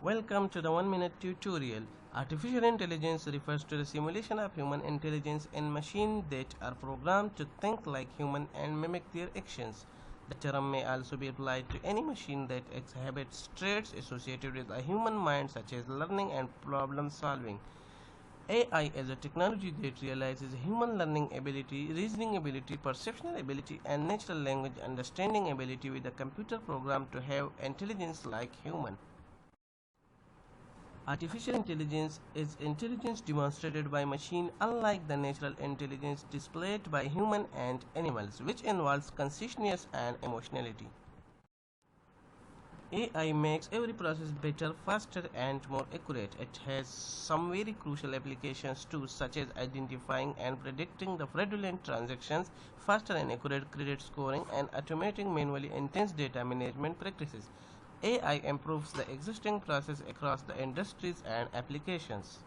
Welcome to the 1 minute tutorial. Artificial intelligence refers to the simulation of human intelligence in machines that are programmed to think like humans and mimic their actions. The term may also be applied to any machine that exhibits traits associated with a human mind, such as learning and problem solving. AI is a technology that realizes human learning ability, reasoning ability, perceptual ability, and natural language understanding ability with a computer program to have intelligence like human. Artificial intelligence is intelligence demonstrated by machine, unlike the natural intelligence displayed by human and animals, which involves consciousness and emotionality. AI makes every process better, faster, and more accurate. It has some very crucial applications too, such as identifying and predicting the fraudulent transactions, faster and accurate credit scoring, and automating manually intense data management practices. AI improves the existing process across the industries and applications.